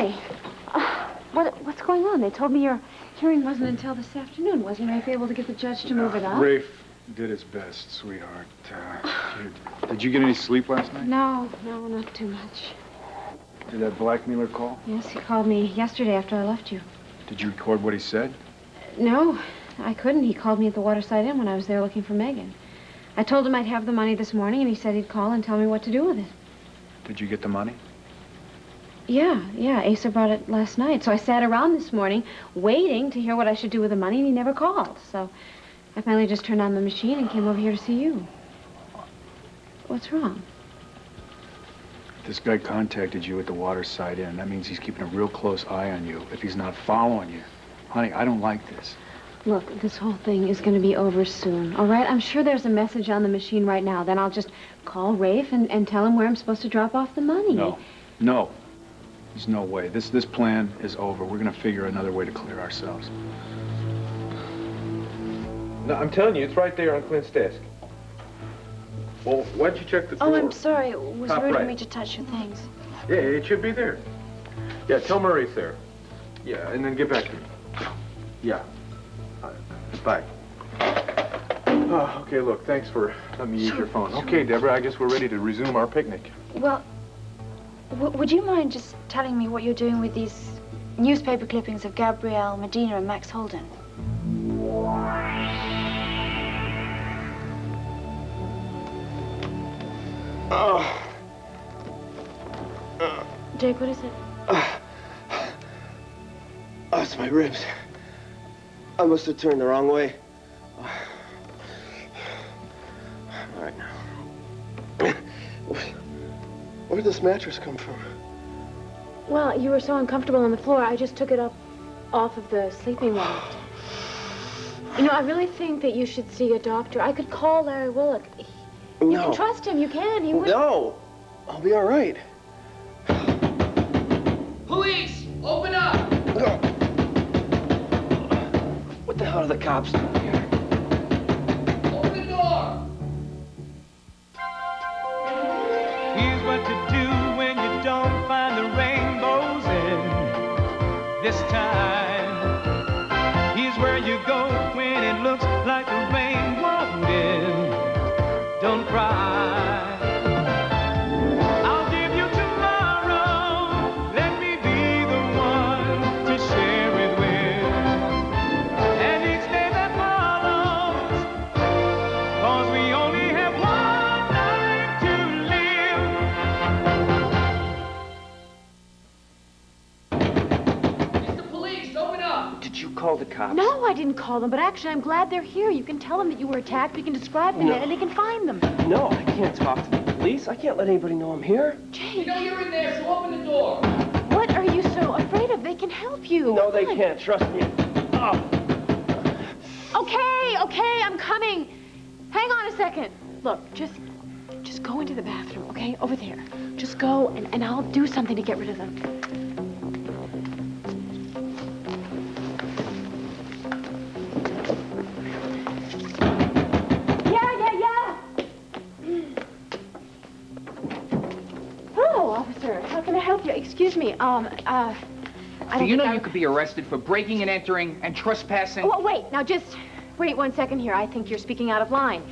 Hi. What's going on? They told me your hearing wasn't until this afternoon. Wasn't Rafe able to get the judge to move it up? Rafe did his best, sweetheart. Did you get any sleep last night? No, not too much. Did that blackmailer call? Yes, he called me yesterday after I left you. Did you record what he said? No, I couldn't. He called me at the Waterside Inn when I was there looking for Megan. I told him I'd have the money this morning, and he said he'd call and tell me what to do with it. Did you get the money? Yeah, Asa brought it last night. So I sat around this morning waiting to hear what I should do with the money, and he never called. So I finally just turned on the machine and came over here to see you. What's wrong? This guy contacted you at the Waterside Inn. That means he's keeping a real close eye on you. If he's not following you. Honey, I don't like this. Look, this whole thing is going to be over soon, all right? I'm sure there's a message on the machine right now. Then I'll just call Rafe and tell him where I'm supposed to drop off the money. No. There's no way. This plan is over. We're going to figure another way to clear ourselves. No, I'm telling you, it's right there on Clint's desk. Well, why'd you check the drawer? Oh, I'm sorry. It was Top rude right. of me to touch your things. Yeah, it should be there. Yeah, tell Murray it's there. Yeah, and then get back to me. Yeah. Bye. Oh, okay, look, thanks for letting me use your phone. Okay, Deborah, I guess we're ready to resume our picnic. Well, would you mind just telling me what you're doing with these newspaper clippings of Gabrielle Medina and Max Holden? Jake, what is it? Oh, it's my ribs. I must have turned the wrong way. All right now. Where'd this mattress come from? Well, you were so uncomfortable on the floor, I just took it up off of the sleeping loft. You know, I really think that you should see a doctor. I could call Larry Willock. You can trust him. You can. He would. No. I'll be all right. Police! Open up! What the hell are the cops doing here? Open the door! Here's what to do when you don't find the rainbows in this time. Here's where you go when it looks like the rain won't end. Don't cry. I'll give you tomorrow. Let me be the one to share it with. And each day that follows, 'cause we only have one life to live. It's the police! Open up! Did you call the cops? No, I didn't call them, but actually, I'm glad they're here. You can tell them that you were attacked. You can describe the men, and they can find them. No, I can't talk to the police. I can't let anybody know I'm here. Jake, You know you're in there, so open the door! what are you so afraid of? They can help you. No, they Come on. can't. Trust me. Oh. Okay, I'm coming. Hang on a second. Look, just go into the bathroom, okay? Over there. Just go, and I'll do something to get rid of them. Yeah. Hello, officer. How can I help you? Excuse me. I Do don't you know think you could be arrested for breaking and entering and trespassing? Oh, wait. Now, just wait 1 second here. I think you're speaking out of line.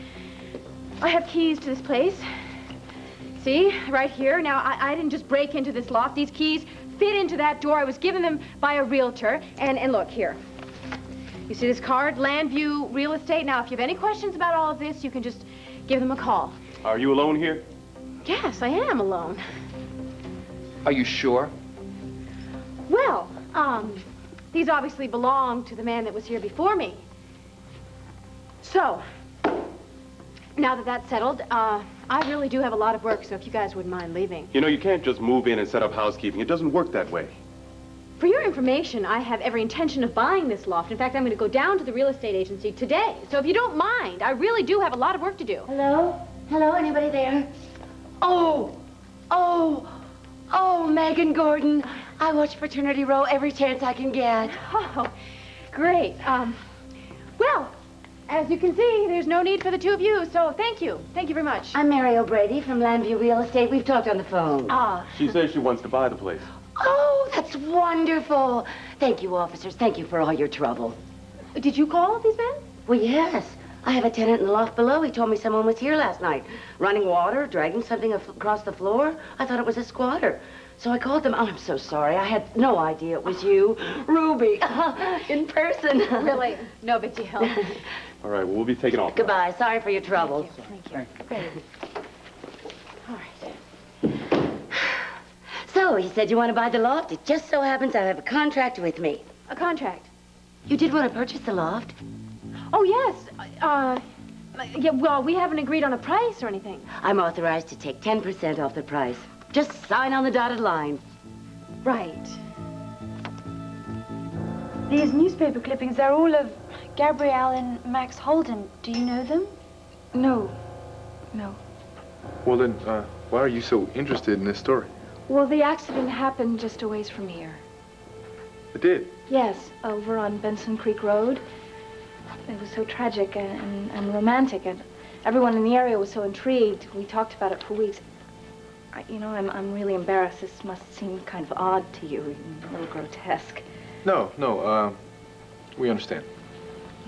I have keys to this place. See? Right here. Now, I didn't just break into this loft. These keys fit into that door. I was given them by a realtor. And look, here. You see this card? Landview Real Estate. Now, if you have any questions about all of this, you can just give them a call. Are you alone here? Yes, I am alone. Are you sure? Well, these obviously belong to the man that was here before me. So, now that that's settled, I really do have a lot of work, so if you guys wouldn't mind leaving. You know, you can't just move in and set up housekeeping. It doesn't work that way. For your information, I have every intention of buying this loft. In fact, I'm going to go down to the real estate agency today. So if you don't mind, I really do have a lot of work to do. Hello? Hello, anybody there? Oh, Megan Gordon. I watch Fraternity Row every chance I can get. Oh, great. Well, as you can see, there's no need for the two of you, so thank you. Thank you very much. I'm Mary O'Brady from Landview Real Estate. We've talked on the phone. She says she wants to buy the place. Oh, that's wonderful. Thank you, officers. Thank you for all your trouble. Did you call these men? Well, yes. I have a tenant in the loft below. He told me someone was here last night, running water, dragging something across the floor. I thought it was a squatter. So I called them. Oh, I'm so sorry. I had no idea it was you. Ruby, in person. Really? No big deal. All right, well, we'll be taking off. Goodbye. Sorry for your trouble. Thank you. Great. All right. So, you said you want to buy the loft. It just so happens I have a contract with me. A contract? You did want to purchase the loft? Oh, yes. Yeah, well, we haven't agreed on a price or anything. I'm authorized to take 10% off the price. Just sign on the dotted line. Right. These newspaper clippings, they're all of Gabrielle and Max Holden. Do you know them? No. No. Well, then, why are you so interested in this story? Well, the accident happened just a ways from here. It did. Yes, over on Benson Creek Road. It was so tragic and romantic, and everyone in the area was so intrigued. We talked about it for weeks. I'm really embarrassed. This must seem kind of odd to you, a little grotesque. No, we understand.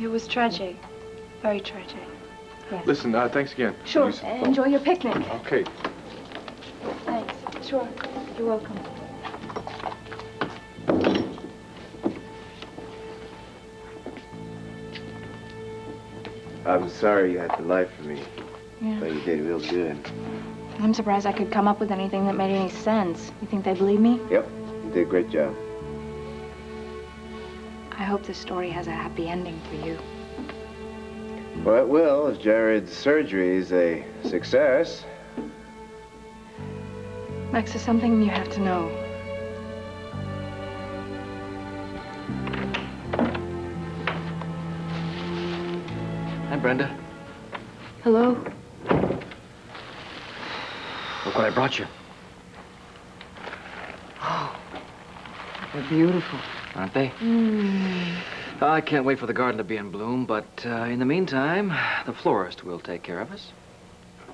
It was tragic. Very tragic. Yes. Listen, thanks again. Sure. Use the phone. Enjoy your picnic. Okay. Thanks. Sure. You're welcome. I'm sorry you had to lie for me. Yeah. But you did real good. I'm surprised I could come up with anything that made any sense. You think they believe me? Yep, you did a great job. I hope this story has a happy ending for you. Well, it will if Jared's surgery is a success. Max, there's something you have to know. Hi, Brenda. Hello? Look what I brought you. Oh, they're beautiful. Aren't they? Mm. I can't wait for the garden to be in bloom, but in the meantime, the florist will take care of us.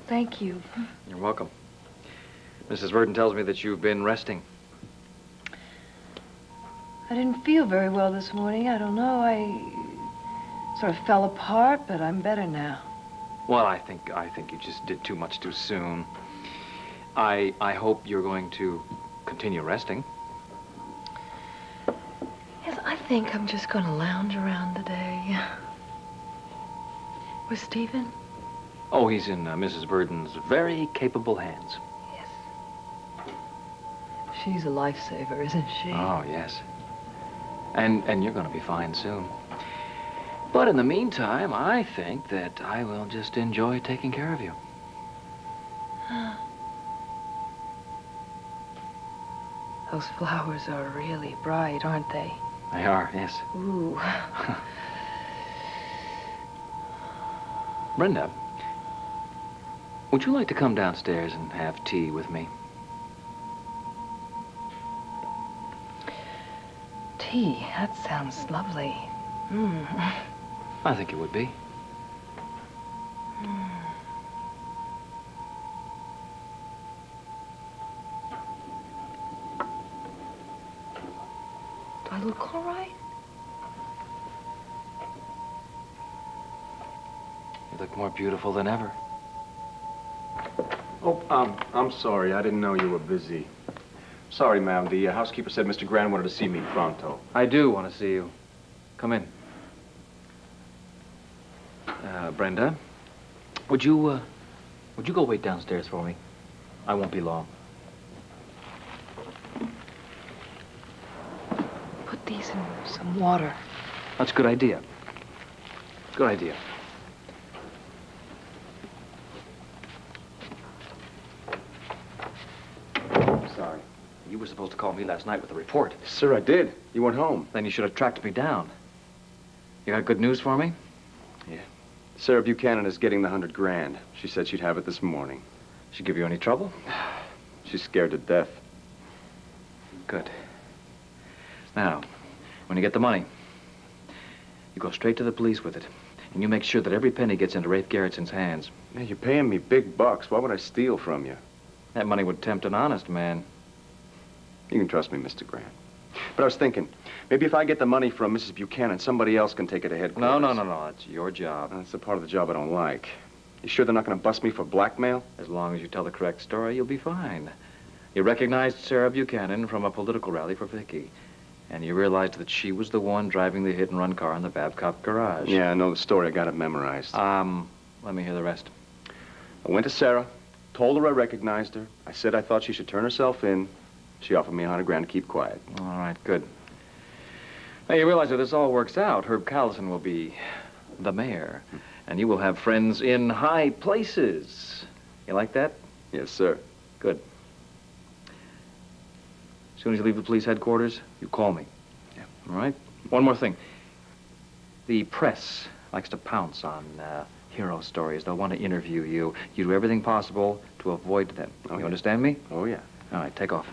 Thank you. You're welcome. Mrs. Verdon tells me that you've been resting. I didn't feel very well this morning. I don't know. I sort of fell apart, but I'm better now. Well, I think you just did too much too soon. I hope you're going to continue resting. Yes, I think I'm just going to lounge around today. Was Stephen? Oh, he's in Mrs. Verdon's very capable hands. Yes. She's a lifesaver, isn't she? Oh, yes. And you're going to be fine soon. But in the meantime, I think that I will just enjoy taking care of you. Those flowers are really bright, aren't they? They are, yes. Ooh. Brenda, would you like to come downstairs and have tea with me? Tea, that sounds lovely. Mm. I think it would be. Do I look all right? You look more beautiful than ever. Oh, I'm sorry. I didn't know you were busy. Sorry, ma'am. The housekeeper said Mr. Grant wanted to see me pronto. I do want to see you. Come in. Brenda, would you go wait downstairs for me? I won't be long. Put these in some water. That's a good idea. Good idea. Sorry. You were supposed to call me last night with a report. Sir, I did. You went home. Then you should have tracked me down. You got good news for me? Yeah. Sarah Buchanan is getting the $100 grand. She said she'd have it this morning. She give you any trouble? She's scared to death. Good. Now, when you get the money, you go straight to the police with it. And you make sure that every penny gets into Rafe Gerritson's hands. Man, you're paying me big bucks. Why would I steal from you? That money would tempt an honest man. You can trust me, Mr. Grant. But I was thinking, maybe if I get the money from Mrs. Buchanan, somebody else can take it to headquarters. No. It's your job. That's the part of the job I don't like. You sure they're not going to bust me for blackmail? As long as you tell the correct story, you'll be fine. You recognized Sarah Buchanan from a political rally for Vicky. And you realized that she was the one driving the hit-and-run car in the Babcock garage. Yeah, I know the story. I got it memorized. Let me hear the rest. I went to Sarah, told her I recognized her. I said I thought she should turn herself in. She offered me $100,000 to keep quiet. All right, good. Now, you realize if this all works out, Herb Callison will be the mayor. And you will have friends in high places. You like that? Yes, sir. Good. As soon as you leave the police headquarters, you call me. Yeah. All right? One more thing. The press likes to pounce on hero stories. They'll want to interview you. You do everything possible to avoid them. Oh, you yeah. understand me? Oh, yeah. All right, take off.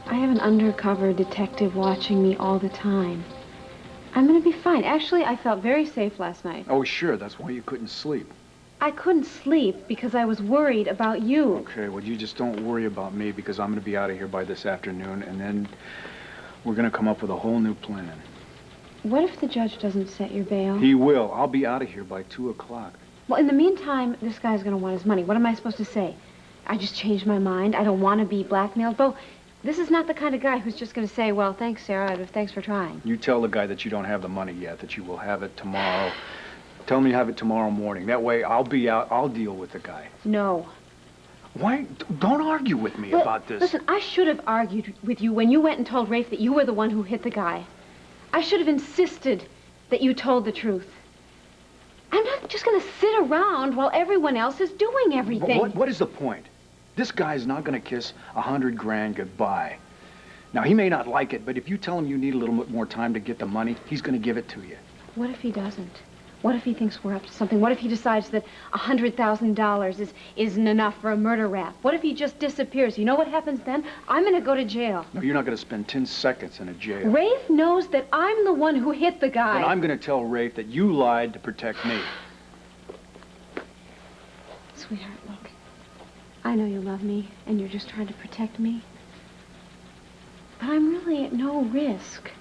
I have an undercover detective watching me all the time. I'm gonna be fine. Actually, I felt very safe last night. Oh, sure. That's why you couldn't sleep. I couldn't sleep because I was worried about you. Okay, well, you just don't worry about me because I'm going to be out of here by this afternoon, and then we're going to come up with a whole new plan. What if the judge doesn't set your bail? He will. I'll be out of here by 2 o'clock. Well, in the meantime, this guy's gonna want his money. What am I supposed to say? I just changed my mind. I don't want to be blackmailed. Bo, this is not the kind of guy who's just gonna say, well, thanks, Sarah. Thanks for trying. You tell the guy that you don't have the money yet, that you will have it tomorrow. Tell him you have it tomorrow morning. That way, I'll be out. I'll deal with the guy. No. Why? Don't argue with me about this. Listen, I should have argued with you when you went and told Rafe that you were the one who hit the guy. I should have insisted that you told the truth. I'm not just gonna sit around while everyone else is doing everything. What is the point? This guy's not gonna kiss $100,000 goodbye. Now, he may not like it, but if you tell him you need a little bit more time to get the money, he's gonna give it to you. What if he doesn't? What if he thinks we're up to something? What if he decides that $100,000 isn't enough for a murder rap? What if he just disappears? You know what happens then? I'm gonna go to jail. No, you're not gonna spend 10 seconds in a jail. Rafe knows that I'm the one who hit the guy. And I'm gonna tell Rafe that you lied to protect me. Sweetheart, look. I know you love me, and you're just trying to protect me. But I'm really at no risk.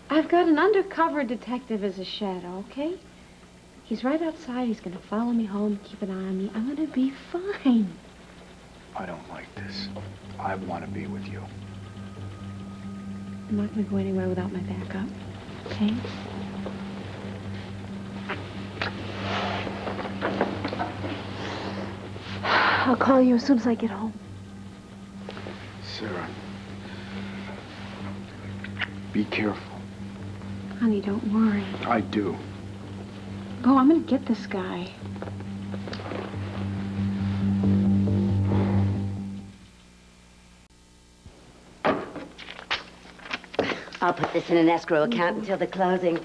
I've got an undercover detective as a shadow, okay? He's right outside. He's gonna follow me home, keep an eye on me. I'm gonna be fine. I don't like this. I want to be with you. I'm not gonna go anywhere without my backup, okay? I'll call you as soon as I get home. Sarah, be careful. Honey, don't worry. I do. Bo, I'm gonna get this guy. I'll put this in an escrow account until the closing.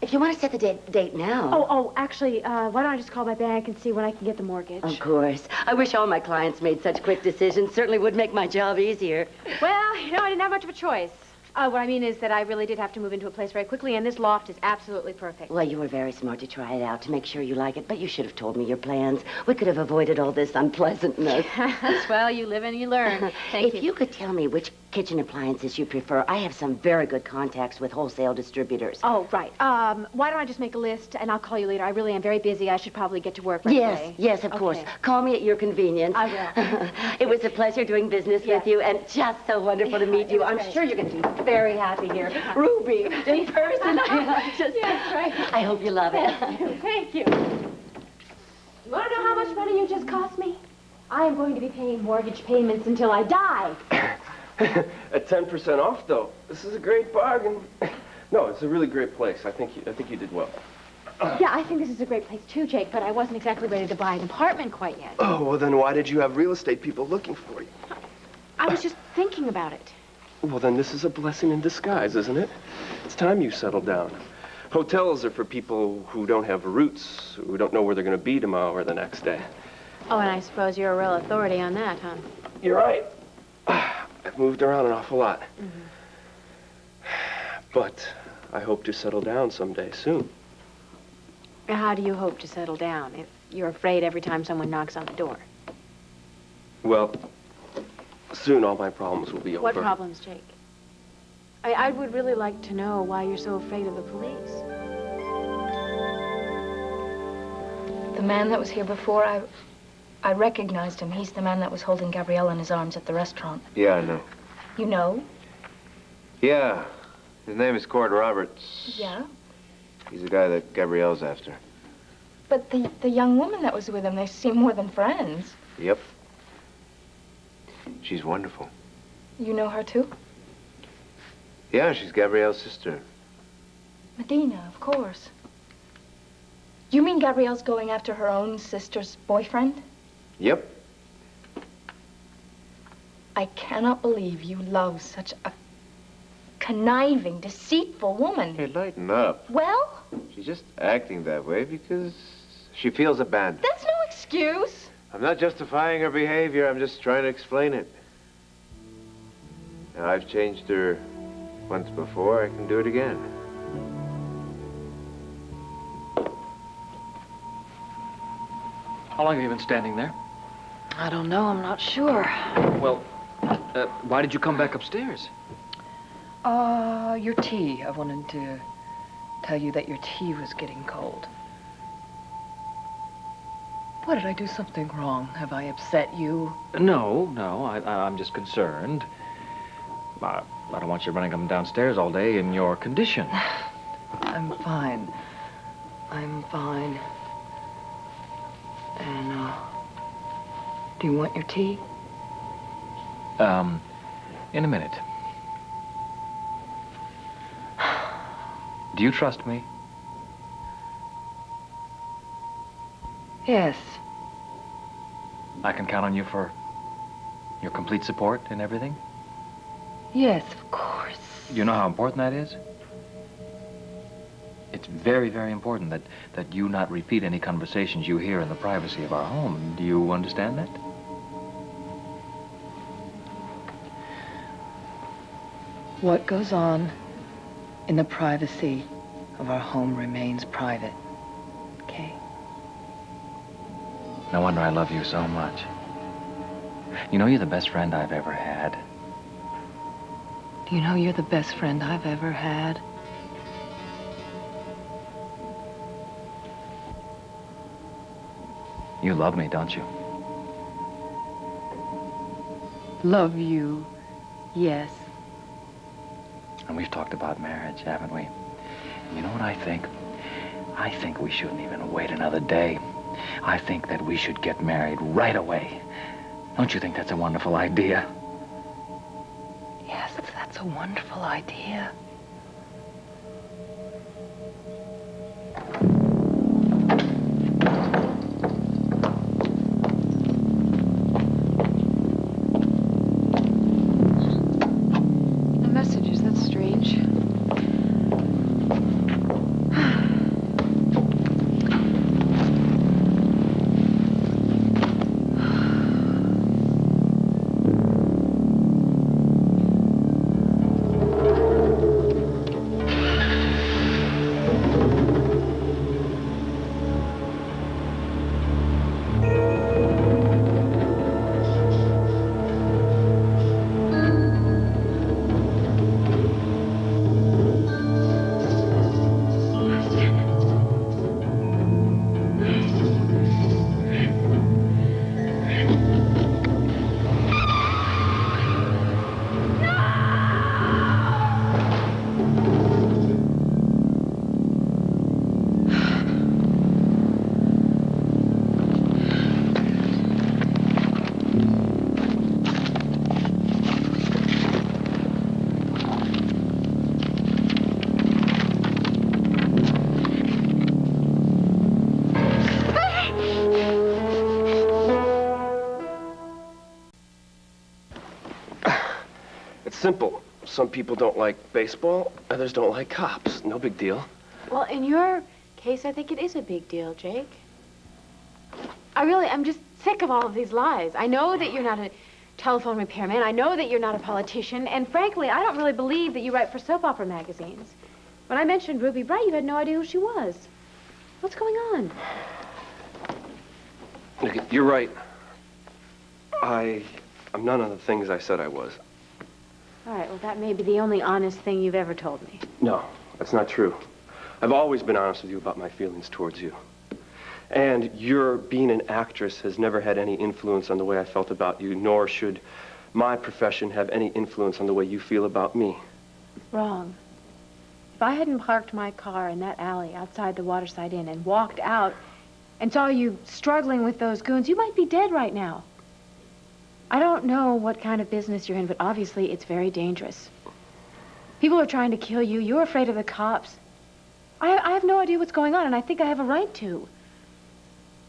If you want to set the date now. Oh, actually, why don't I just call my bank and see when I can get the mortgage? Of course. I wish all my clients made such quick decisions. Certainly would make my job easier. Well, you know, I didn't have much of a choice. What I mean is that I really did have to move into a place very quickly, and this loft is absolutely perfect. Well, you were very smart to try it out, to make sure you like it, but you should have told me your plans. We could have avoided all this unpleasantness. Well, you live and you learn. Thank you. If you could tell me which kitchen appliances you prefer, I have some very good contacts with wholesale distributors. Oh, right. Why don't I just make a list, and I'll call you later. I really am very busy. I should probably get to work right away. Yes, of course. Call me at your convenience. I will. It was a pleasure doing business with you, and just so wonderful to meet you. I'm sure you're going to be very happy here. Ruby, in person. Yes, right. I hope you love it. Thank you. You want to know how much money you just cost me? I am going to be paying mortgage payments until I die. At 10% off, though. This is a great bargain. No, it's a really great place. I think you did well. Yeah, I think this is a great place too, Jake, but I wasn't exactly ready to buy an apartment quite yet. Oh, well, then why did you have real estate people looking for you? I was just thinking about it. Well, then this is a blessing in disguise, isn't it? It's time you settled down. Hotels are for people who don't have roots, who don't know where they're going to be tomorrow or the next day. Oh, and I suppose you're a real authority on that, huh? You're right. I've moved around an awful lot. Mm-hmm. But I hope to settle down someday soon. How do you hope to settle down if you're afraid every time someone knocks on the door? Well, soon all my problems will be over. What problems, Jake? I would really like to know why you're so afraid of the police. The man that was here before, I recognized him. He's the man that was holding Gabrielle in his arms at the restaurant. Yeah, I know. You know? Yeah. His name is Cord Roberts. Yeah. He's the guy that Gabrielle's after. But the young woman that was with him, they seem more than friends. Yep. She's wonderful. You know her, too? Yeah, she's Gabrielle's sister. Medina, of course. You mean Gabrielle's going after her own sister's boyfriend? Yep. I cannot believe you love such a conniving, deceitful woman. Hey, lighten up. Well? She's just acting that way because she feels abandoned. That's no excuse. I'm not justifying her behavior. I'm just trying to explain it. Now, I've changed her once before. I can do it again. How long have you been standing there? I don't know. I'm not sure. Well, why did you come back upstairs? Your tea. I wanted to tell you that your tea was getting cold. What, did I do something wrong? Have I upset you? No, I'm just concerned. I don't want you running up and downstairs all day in your condition. I'm fine. I'm fine. And, do you want your tea? In a minute. Do you trust me? Yes. I can count on you for your complete support in everything? Yes, of course. You know how important that is? It's very, very important that you not repeat any conversations you hear in the privacy of our home. Do you understand that? What goes on in the privacy of our home remains private. Okay? No wonder I love you so much. You know, you're the best friend I've ever had. Do you know you're the best friend I've ever had? You love me, don't you? Love you, yes. And we've talked about marriage, haven't we? You know what I think? I think we shouldn't even wait another day. I think that we should get married right away. Don't you think that's a wonderful idea? Yes, that's a wonderful idea. No messages, that's strange. Simple. Some people don't like baseball, others don't like cops. No big deal. Well, in your case, I think it is a big deal, Jake. I'm just sick of all of these lies. I know that you're not a telephone repairman. I know that you're not a politician. And frankly, I don't really believe that you write for soap opera magazines. When I mentioned Ruby Bright, you had no idea who she was. What's going on? Look, you're right. I'm none of the things I said I was. All right, well, that may be the only honest thing you've ever told me. No, that's not true. I've always been honest with you about my feelings towards you. And your being an actress has never had any influence on the way I felt about you, nor should my profession have any influence on the way you feel about me. Wrong. If I hadn't parked my car in that alley outside the Waterside Inn and walked out and saw you struggling with those goons, you might be dead right now. I don't know what kind of business you're in, but obviously it's very dangerous. People are trying to kill you. You're afraid of the cops. I have no idea what's going on, and I think I have a right to.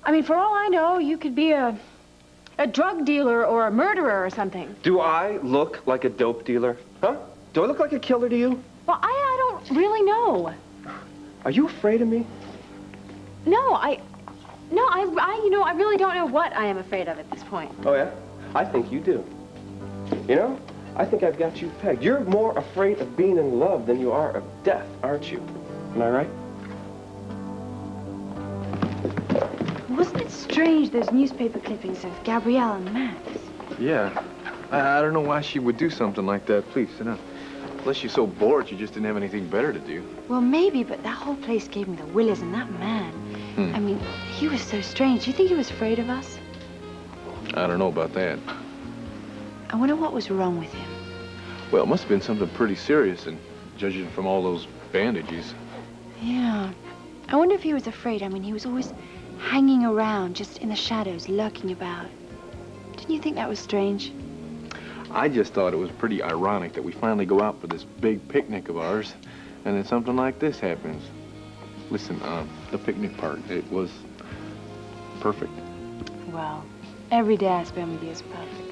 I mean, for all I know, you could be a drug dealer or a murderer or something. Do I look like a dope dealer? Huh? Do I look like a killer to you? Well, I don't really know. Are you afraid of me? No, I really don't know what I am afraid of at this point. Oh, yeah? I think you do. You know, I think I've got you pegged. You're more afraid of being in love than you are of death, aren't you? Am I right? Wasn't it strange, those newspaper clippings of Gabrielle and Max? Yeah. I don't know why she would do something like that. Please, sit down. Unless she's so bored, she just didn't have anything better to do. Well, maybe, but that whole place gave me the willies, and that man. I mean, he was so strange. Do you think he was afraid of us? I don't know about that. I wonder what was wrong with him. Well, it must have been something pretty serious, and judging from all those bandages. Yeah. I wonder if he was afraid. I mean, he was always hanging around, just in the shadows, lurking about. Didn't you think that was strange? I just thought it was pretty ironic that we finally go out for this big picnic of ours, and then something like this happens. Listen, the picnic part, it was perfect. Well, every day I spend with you is perfect.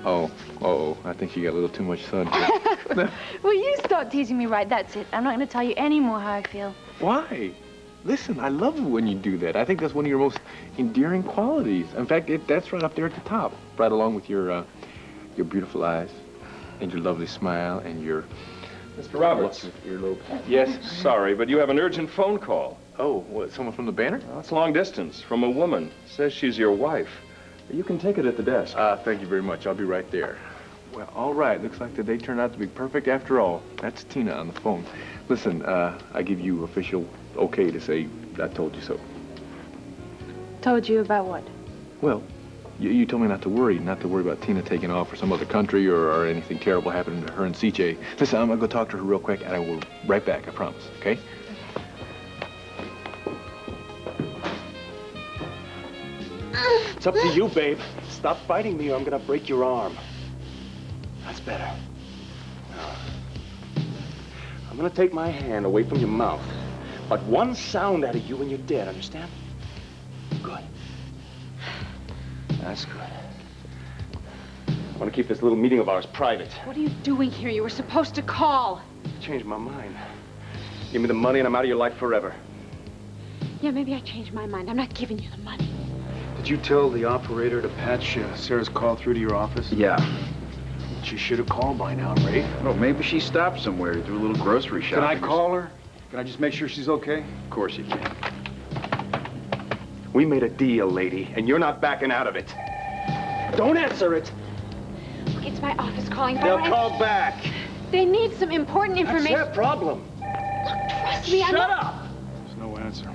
Oh, I think you got a little too much sun here. Well, you stop teasing me, right? That's it. I'm not going to tell you any more how I feel. Why? Listen, I love it when you do that. I think that's one of your most endearing qualities. In fact, that's right up there at the top, right along with your beautiful eyes, and your lovely smile, and your... Mr. Roberts. Earlobe. Yes, sorry, but you have an urgent phone call. Oh, what, someone from the Banner? Well, it's long distance, from a woman. Says she's your wife. You can take it at the desk. Thank you very much. I'll be right there. Well, all right. Looks like the day turned out to be perfect after all. That's Tina on the phone. Listen, I give you official okay to say I told you so. Told you about what? Well, you told me not to worry about Tina taking off for some other country or anything terrible happening to her and CJ. Listen, I'm gonna go talk to her real quick, and I will be right back, I promise, okay? It's up to you, babe. Stop fighting me or I'm gonna break your arm. That's better. Now, I'm gonna take my hand away from your mouth. But one sound out of you and you're dead, understand? Good. That's good. I want to keep this little meeting of ours private. What are you doing here? You were supposed to call. Changed my mind. Give me the money and I'm out of your life forever. Yeah, maybe I changed my mind. I'm not giving you the money. Did you tell the operator to patch Sarah's call through to your office? Yeah. She should have called by now, Ray. Well, maybe she stopped somewhere to do a little grocery shopping. Can I call her? Can I just make sure she's okay? Of course you can. We made a deal, lady, and you're not backing out of it. Don't answer it. Look, it's my office calling. They'll call back. They need some important information. That's their problem. Look, trust me, Shut up! There's no answer.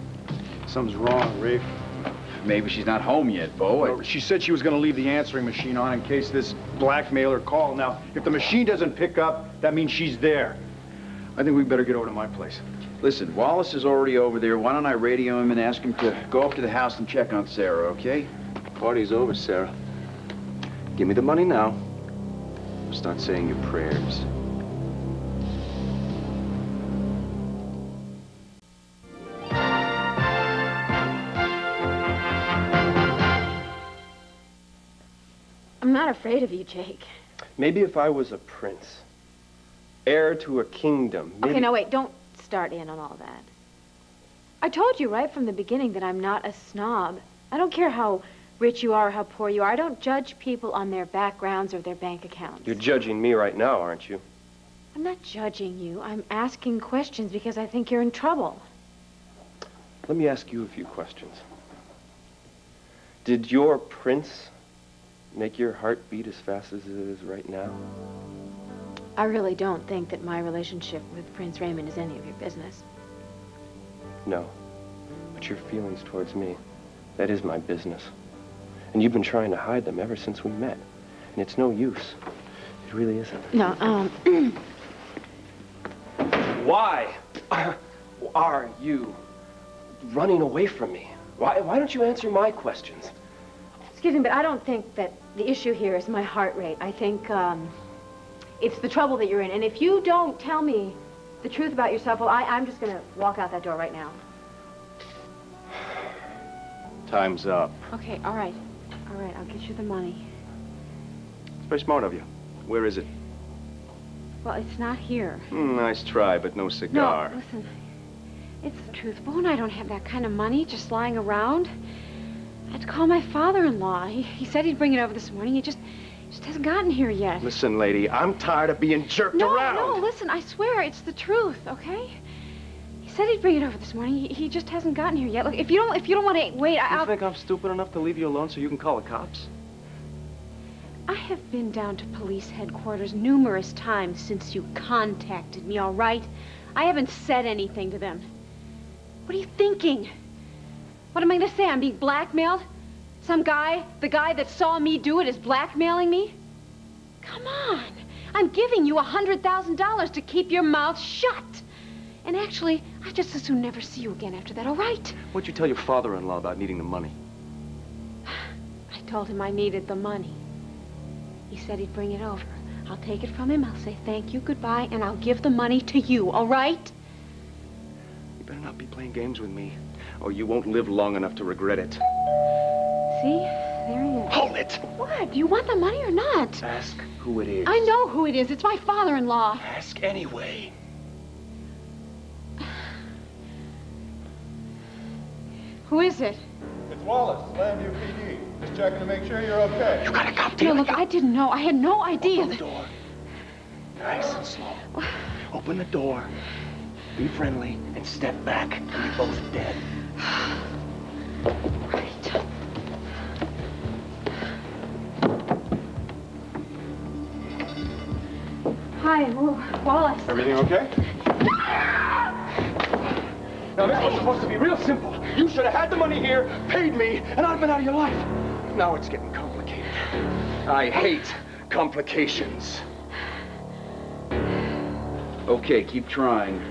Something's wrong, Rafe. Maybe she's not home yet, Bo. No, she said she was going to leave the answering machine on in case this blackmailer called. Now, if the machine doesn't pick up, that means she's there. I think we better get over to my place. Listen, Wallace is already over there. Why don't I radio him and ask him to go up to the house and check on Sarah, okay? Party's over, Sarah. Give me the money now. Start saying your prayers. I'm not afraid of you, Jake. Maybe if I was a prince, heir to a kingdom. Maybe... Okay, no, wait, don't start in on all that. I told you right from the beginning that I'm not a snob. I don't care how rich you are or how poor you are. I don't judge people on their backgrounds or their bank accounts. You're judging me right now, aren't you? I'm not judging you. I'm asking questions because I think you're in trouble. let me ask you a few questions. Did your prince make your heart beat as fast as it is right now? I really don't think that my relationship with Prince Raymond is any of your business. No. But your feelings towards me, that is my business. And you've been trying to hide them ever since we met. And it's no use. It really isn't. No, Why are you running away from me? Why don't you answer my questions? Excuse me, but I don't think that the issue here is my heart rate. I think, it's the trouble that you're in. And if you don't tell me the truth about yourself, well, I'm just gonna walk out that door right now. Time's up. Okay, all right. All right, I'll get you the money. It's very smart of you. Where is it? Well, it's not here. Nice try, but no cigar. No, listen. It's the truth. Bo and I don't have that kind of money just lying around. I had to call my father-in-law. He said he'd bring it over this morning. He just hasn't gotten here yet. Listen, lady, I'm tired of being jerked around. No, listen, I swear, it's the truth, okay? He said he'd bring it over this morning. He just hasn't gotten here yet. Look, if you don't want to wait, I'll... You think I'm stupid enough to leave you alone so you can call the cops? I have been down to police headquarters numerous times since you contacted me, all right? I haven't said anything to them. What are you thinking? What am I going to say? I'm being blackmailed? Some guy, the guy that saw me do it, is blackmailing me? Come on. I'm giving you $100,000 to keep your mouth shut. And actually, I'd just as soon never see you again after that, all right? What'd you tell your father-in-law about needing the money? I told him I needed the money. He said he'd bring it over. I'll take it from him, I'll say thank you, goodbye, and I'll give the money to you, all right? You better not be playing games with me, or you won't live long enough to regret it. See? There he is. Hold it! What? Do you want the money or not? Ask who it is. I know who it is. It's my father-in-law. Ask anyway. Who is it? It's Wallace, Landview PD. Just checking to make sure you're okay. You gotta come, No, Delia. look, I didn't know. I had no idea. Open the door. Nice and slow. Open the door. Be friendly and step back. And you're both dead. Right. Hi, Wallace. Everything okay? Now, this was supposed to be real simple. You should have had the money here, paid me, and I'd been out of your life. Now it's getting complicated. I hate complications. Okay, keep trying.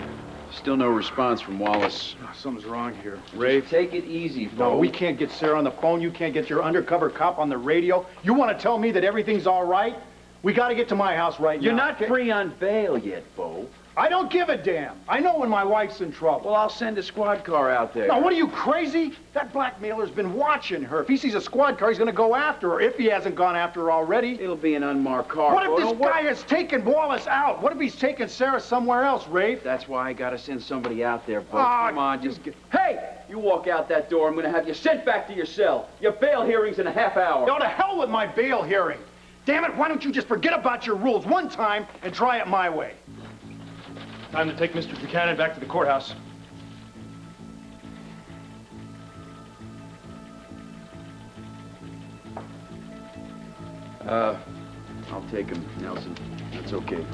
Still no response from Wallace. Something's wrong here. Ray, take it easy, No, Bo. we can't get Sarah on the phone. You can't get your undercover cop on the radio. You want to tell me that everything's all right? We got to get to my house right now. You're not okay? free on bail yet, Bo. I don't give a damn. I know when my wife's in trouble. Well, I'll send a squad car out there. Now, what are you, crazy? That blackmailer's been watching her. If he sees a squad car, he's going to go after her, if he hasn't gone after her already. It'll be an unmarked car. What if Bo. this guy has taken Wallace out? What if he's taken Sarah somewhere else, Rafe? That's why I gotta send somebody out there, Bo. Ah, Come on, just get... Hey! You walk out that door, I'm gonna have you sent back to your cell. Your bail hearing's in a half hour. Go to hell with my bail hearing. Damn it, why don't you just forget about your rules one time and try it my way? Time to take Mr. Buchanan back to the courthouse. I'll take him, Nelson. That's okay.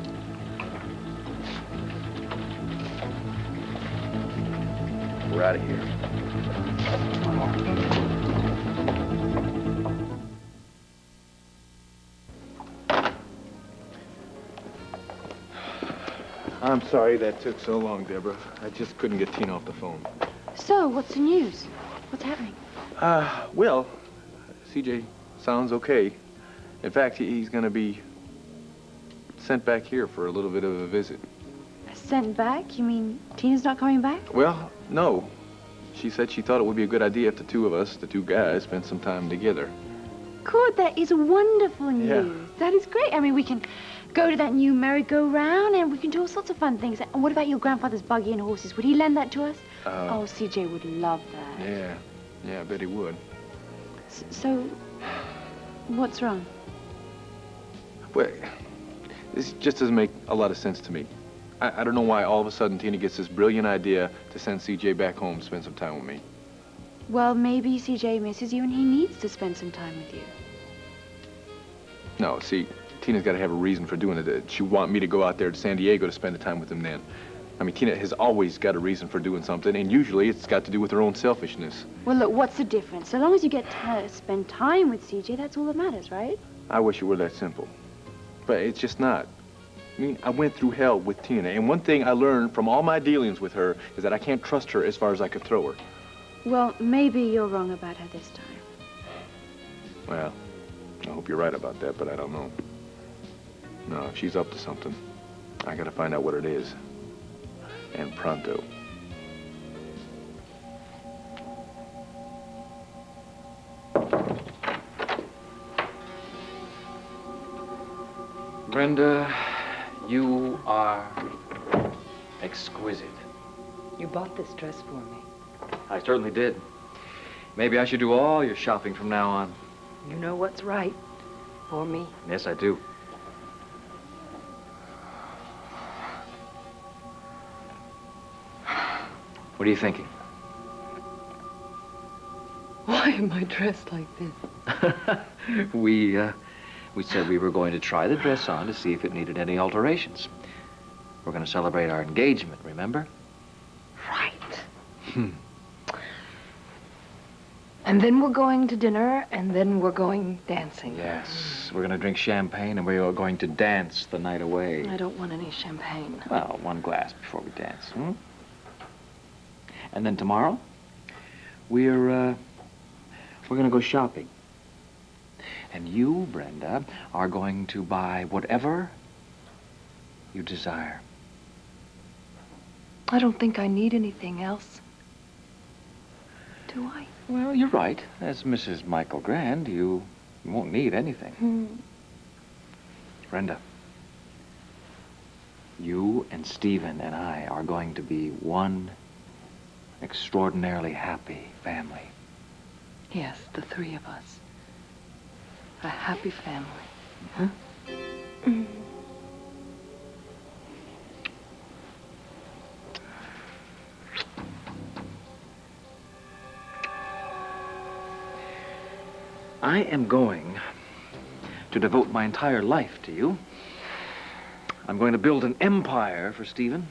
We're out of here. I'm sorry that took so long, Deborah. I just couldn't get Tina off the phone. So, what's the news? What's happening? Well, CJ sounds okay. In fact, he's gonna be sent back here for a little bit of a visit. Sent back? You mean Tina's not coming back? Well, no. She said she thought it would be a good idea if the two of us, the two guys, spent some time together. Good, that is wonderful news. Yeah. That is great. I mean, we can go to that new merry-go-round and we can do all sorts of fun things. And what about your grandfather's buggy and horses? Would he lend that to us? Oh, CJ would love that. Yeah, I bet he would. So, what's wrong? Well, this just doesn't make a lot of sense to me. I don't know why all of a sudden Tina gets this brilliant idea to send CJ back home to spend some time with me. Well, maybe CJ misses you and he needs to spend some time with you. No, see, Tina's got to have a reason for doing it. She want me to go out there to San Diego to spend the time with him then. I mean, Tina has always got a reason for doing something, and usually it's got to do with her own selfishness. Well, look, what's the difference? So long as you get to spend time with CJ, that's all that matters, right? I wish it were that simple. But it's just not. I mean, I went through hell with Tina, and one thing I learned from all my dealings with her is that I can't trust her as far as I could throw her. Well, maybe you're wrong about her this time. Well, I hope you're right about that, but I don't know. No, if she's up to something, I gotta find out what it is. And pronto. Brenda, you are exquisite. You bought this dress for me. I certainly did. Maybe I should do all your shopping from now on. You know what's right for me. Yes, I do. What are you thinking? Why am I dressed like this? We said we were going to try the dress on to see if it needed any alterations. We're going to celebrate our engagement, remember? Right. And then we're going to dinner, and then we're going dancing. Yes, we're going to drink champagne, and we are going to dance the night away. I don't want any champagne. Well, one glass before we dance, hmm? And then tomorrow, we're going to go shopping. And you, Brenda, are going to buy whatever you desire. I don't think I need anything else. Do I? Well, you're right. As Mrs. Michael Grand, you won't need anything. Brenda, you and Stephen and I are going to be one extraordinarily happy family. Yes, the three of us. A happy family. Huh? I am going to devote my entire life to you. I'm going to build an empire for Stephen.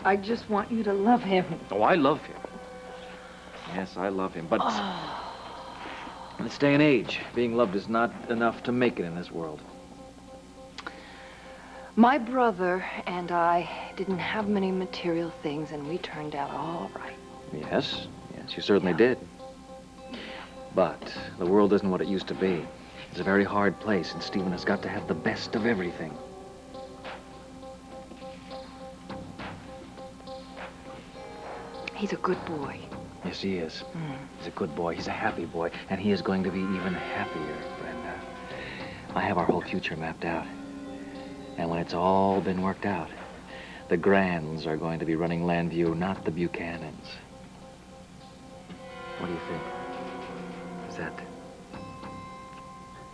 I just want you to love him. Oh, I love him. Yes, I love him, but in this day and age, being loved is not enough to make it in this world. My brother and I didn't have many material things, and we turned out all right. Yes, you certainly did. But the world isn't what it used to be. It's a very hard place, and Stephen has got to have the best of everything. He's a good boy. Yes, he is. He's a good boy. He's a happy boy. And he is going to be even happier, Brenda. I have our whole future mapped out. And when it's all been worked out, the Grands are going to be running Landview, not the Buchanans. What do you think? Does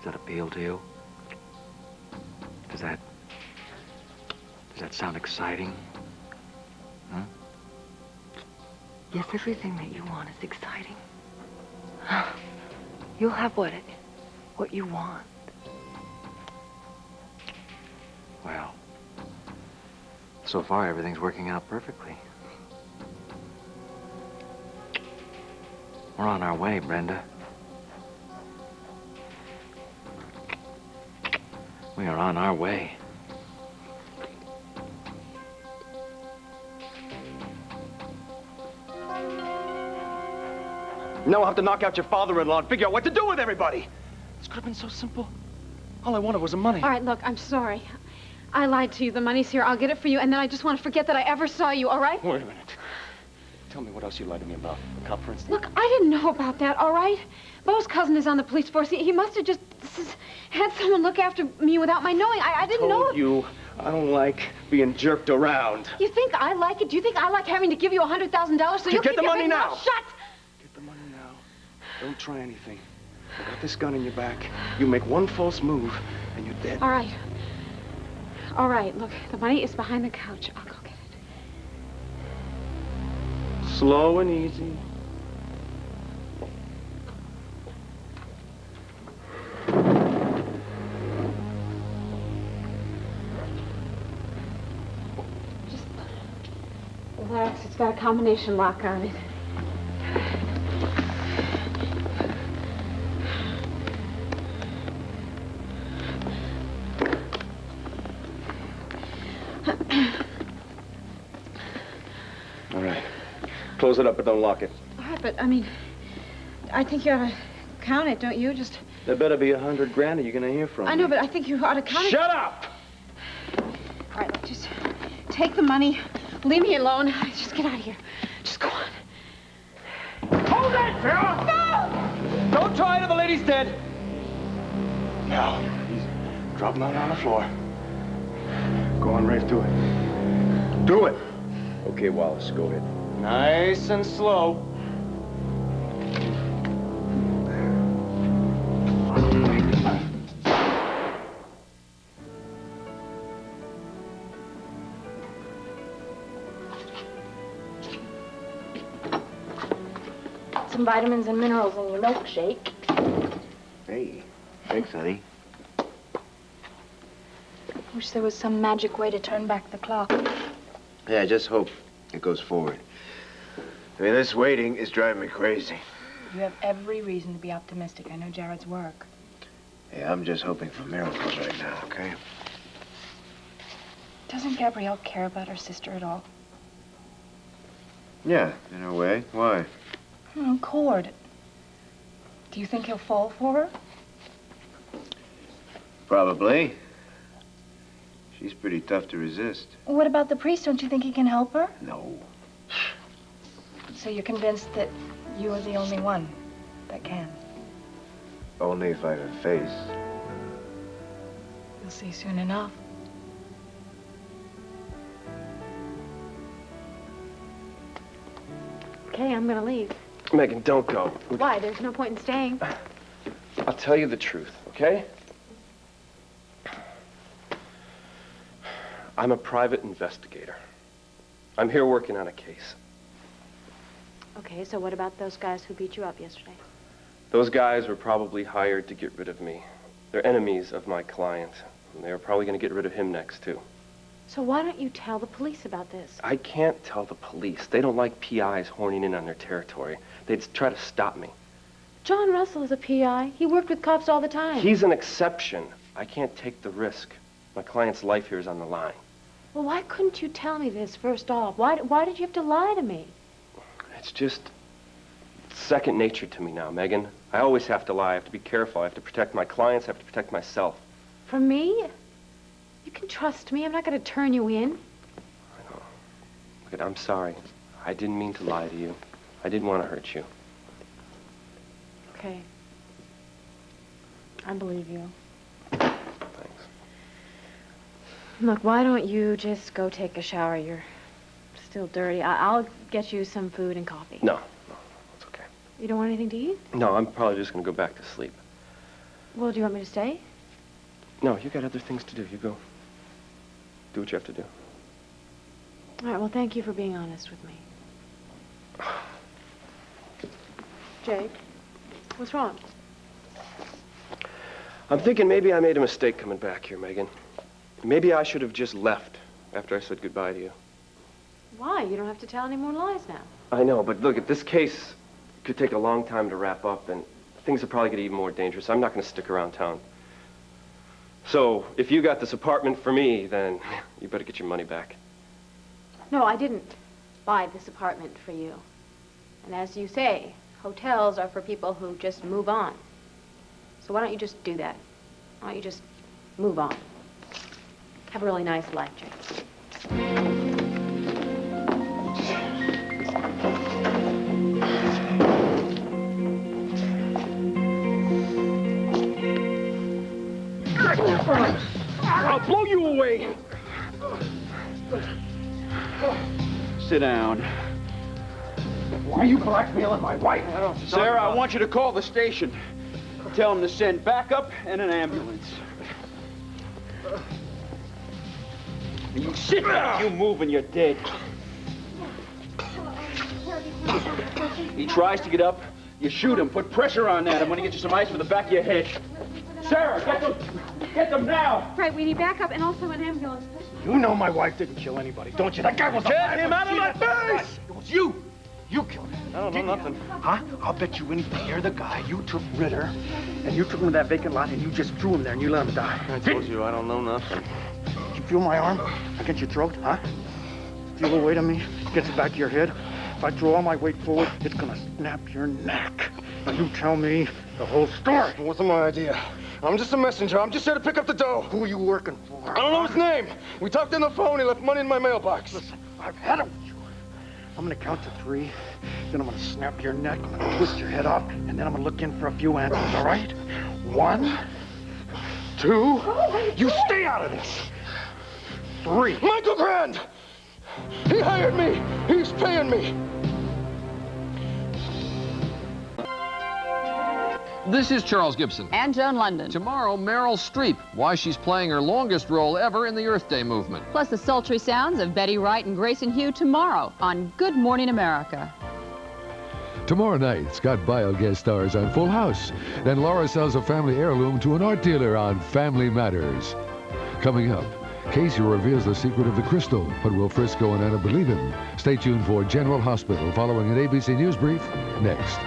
that appeal to you? Does that sound exciting? Huh? Yes, everything that you want is exciting. You'll have what you want. Well, so far everything's working out perfectly. We're on our way, Brenda. We are on our way. Now I'll have to knock out your father-in-law and figure out what to do with everybody. This could have been so simple. All I wanted was the money. All right, look, I'm sorry. I lied to you. The money's here. I'll get it for you, and then I just want to forget that I ever saw you, all right? Wait a minute. Tell me what else you lied to me about. The cop, for instance? Look, I didn't know about that, all right? Beau's cousin is on the police force. He must have just had someone look after me without my knowing. I didn't know. Told you, I don't like being jerked around. You think I like it? Do you think I like having to give you $100,000 so you'll get keep the your money big now. mouth shut? Get the money now. Don't try anything. I got this gun in your back. You make one false move, and you're dead. All right. All right, look, the money is behind the couch. I'll go get it. Slow and easy. Just relax. It's got a combination lock on it. All right. Close it up, but don't lock it. All right, but, I mean, I think you ought to count it, don't you? Just... There better be 100 grand or you're gonna hear from me. I know, but I think you ought to count it. Shut up! All right, look, just take the money. Leave me alone. Just get out of here. Just go on. Hold that, Sarah! No! Don't try it, the lady's dead. Now, he's dropping out on the floor. Go on, Rafe, do it. Do it! Okay, Wallace, go ahead. Nice and slow. Some vitamins and minerals in your milkshake. Hey, thanks, honey. Wish there was some magic way to turn back the clock. Yeah, I just hope it goes forward. I mean, this waiting is driving me crazy. You have every reason to be optimistic. I know Jared's work. Yeah, I'm just hoping for miracles right now, okay? Doesn't Gabrielle care about her sister at all? Yeah, in a way. Why? Cord. Do you think he'll fall for her? Probably. She's pretty tough to resist. What about the priest? Don't you think he can help her? No. So you're convinced that you are the only one that can? Only if I have a face. You'll see soon enough. Okay, I'm gonna leave. Megan, don't go. Why? There's no point in staying. I'll tell you the truth, okay? I'm a private investigator. I'm here working on a case. Okay, so what about those guys who beat you up yesterday? Those guys were probably hired to get rid of me. They're enemies of my client. And they were probably going to get rid of him next, too. So why don't you tell the police about this? I can't tell the police. They don't like PIs horning in on their territory. They'd try to stop me. John Russell is a PI. He worked with cops all the time. He's an exception. I can't take the risk. My client's life here is on the line. Well, why couldn't you tell me this first off? Why did you have to lie to me? It's just second nature to me now, Megan. I always have to lie. I have to be careful. I have to protect my clients. I have to protect myself. From me? You can trust me. I'm not going to turn you in. I know. Look, I'm sorry. I didn't mean to lie to you. I didn't want to hurt you. Okay. I believe you. Thanks. Look, why don't you just go take a shower? You're still dirty. I'll get you some food and coffee. No, it's okay. You don't want anything to eat? No, I'm probably just going to go back to sleep. Well, do you want me to stay? No, you got other things to do. You go. Do what you have to do. All right, well, thank you for being honest with me. Jake, what's wrong? I'm thinking maybe I made a mistake coming back here, Megan. Maybe I should have just left after I said goodbye to you. Why? You don't have to tell any more lies now. I know, but look, this case could take a long time to wrap up, and things will probably get even more dangerous. I'm not going to stick around town. So, if you got this apartment for me, then you better get your money back. No, I didn't buy this apartment for you. And as you say, hotels are for people who just move on. So why don't you just do that? Why don't you just move on? Have a really nice life, Jake. I'll blow you away. Sit down. Why are you blackmailing my wife? Sarah, I want you to call the station. Tell them to send backup and an ambulance. And you sit there, you move and you're dead. He tries to get up, you shoot him, put pressure on that. I'm gonna get you some ice for the back of your head. Sarah, get them now! Right, we need backup and also an ambulance. You know my wife didn't kill anybody, don't you? That guy was Get him out of my face! It was you! You killed him. I don't know nothing. Huh? I'll bet you anything you're the guy. You took Ritter, and you took him to that vacant lot, and you just threw him there, and you let him die. I told you I don't know nothing. You feel my arm against your throat, huh? Feel the weight of me against the back of your head? If I throw all my weight forward, it's gonna snap your neck. Now you tell me the whole story. It wasn't my idea. I'm just a messenger. I'm just here to pick up the dough. Who are you working for? I don't know his name. We talked on the phone. He left money in my mailbox. Listen, I've had it with you. I'm gonna count to 3, then I'm gonna snap your neck, I'm gonna twist your head off, and then I'm gonna look in for a few answers, all right? 1, 2, you stay out of this. 3. Michael Grand! He hired me. He's paying me. This is Charles Gibson. And Joan London. Tomorrow, Meryl Streep, why she's playing her longest role ever in the Earth Day movement. Plus the sultry sounds of Betty Wright and Grayson Hugh tomorrow on Good Morning America. Tomorrow night, Scott Baio guest stars on Full House. Then Laura sells a family heirloom to an art dealer on Family Matters. Coming up, Casey reveals the secret of the crystal, but will Frisco and Anna believe him? Stay tuned for General Hospital following an ABC News brief next.